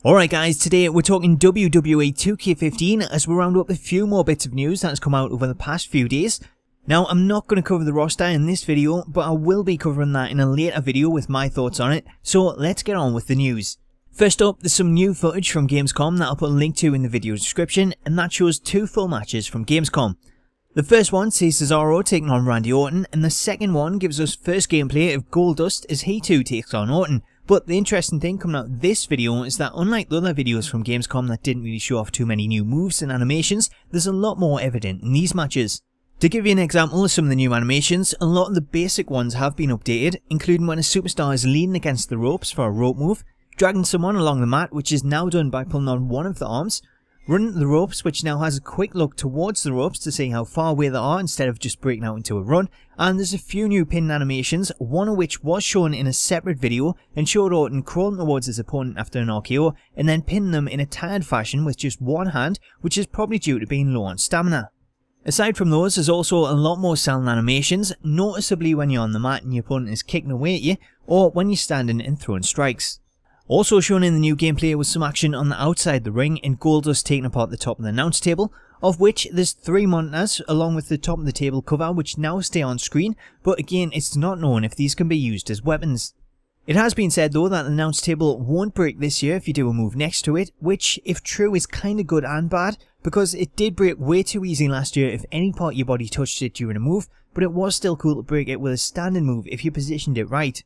Alright guys, today we're talking WWE 2K15 as we round up a few more bits of news that has come out over the past few days. Now, I'm not going to cover the roster in this video, but I will be covering that in a later video with my thoughts on it, so let's get on with the news. First up, there's some new footage from Gamescom that I'll put a link to in the video description, and that shows two full matches from Gamescom. The first one sees Cesaro taking on Randy Orton, and the second one gives us first gameplay of Goldust as he too takes on Orton. But the interesting thing coming out of this video is that unlike the other videos from Gamescom that didn't really show off too many new moves and animations, there's a lot more evident in these matches. To give you an example of some of the new animations, a lot of the basic ones have been updated, including when a superstar is leaning against the ropes for a rope move, dragging someone along the mat, which is now done by pulling on one of the arms, running the ropes, which now has a quick look towards the ropes to see how far away they are instead of just breaking out into a run, and there's a few new pin animations, one of which was shown in a separate video and showed Orton crawling towards his opponent after an RKO and then pinning them in a tired fashion with just one hand, which is probably due to being low on stamina. Aside from those, there's also a lot more selling animations, noticeably when you're on the mat and your opponent is kicking away at you, or when you're standing and throwing strikes. Also shown in the new gameplay was some action on the outside the ring and Goldust taking apart the top of the announce table, of which there's 3 monitors along with the top of the table cover which now stay on screen, but again it's not known if these can be used as weapons. It has been said though that the announce table won't break this year if you do a move next to it, which if true is kinda good and bad, because it did break way too easy last year if any part of your body touched it during a move, but it was still cool to break it with a standing move if you positioned it right.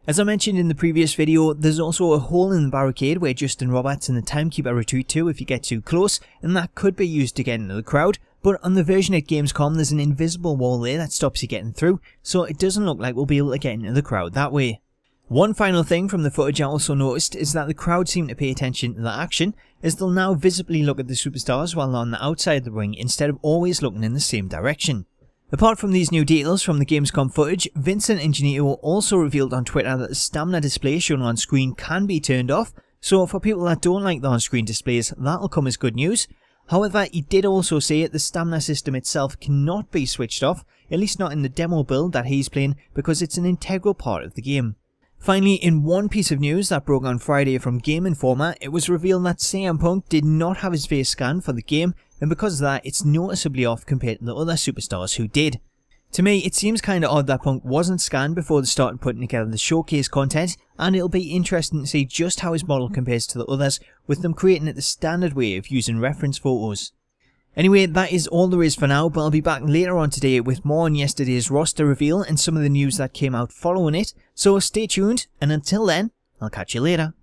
As I mentioned in the previous video, there's also a hole in the barricade where Justin Roberts and the Timekeeper retreat to if you get too close, and that could be used to get into the crowd, but on the version at Gamescom there's an invisible wall there that stops you getting through, so it doesn't look like we'll be able to get into the crowd that way. One final thing from the footage I also noticed is that the crowd seem to pay attention to the action, as they'll now visibly look at the superstars while they're on the outside of the ring instead of always looking in the same direction. Apart from these new details from the Gamescom footage, Vincent Ingenito also revealed on Twitter that the stamina display shown on screen can be turned off, so for people that don't like the on-screen displays, that'll come as good news. However, he did also say the stamina system itself cannot be switched off, at least not in the demo build that he's playing, because it's an integral part of the game. Finally, in one piece of news that broke on Friday from Game Informer, it was revealed that CM Punk did not have his face scanned for the game, and because of that, it's noticeably off compared to the other superstars who did. To me, it seems kinda odd that Punk wasn't scanned before they started putting together the showcase content, and it'll be interesting to see just how his model compares to the others, with them creating it the standard way of using reference photos. Anyway, that is all there is for now, but I'll be back later on today with more on yesterday's roster reveal and some of the news that came out following it, so stay tuned, and until then, I'll catch you later.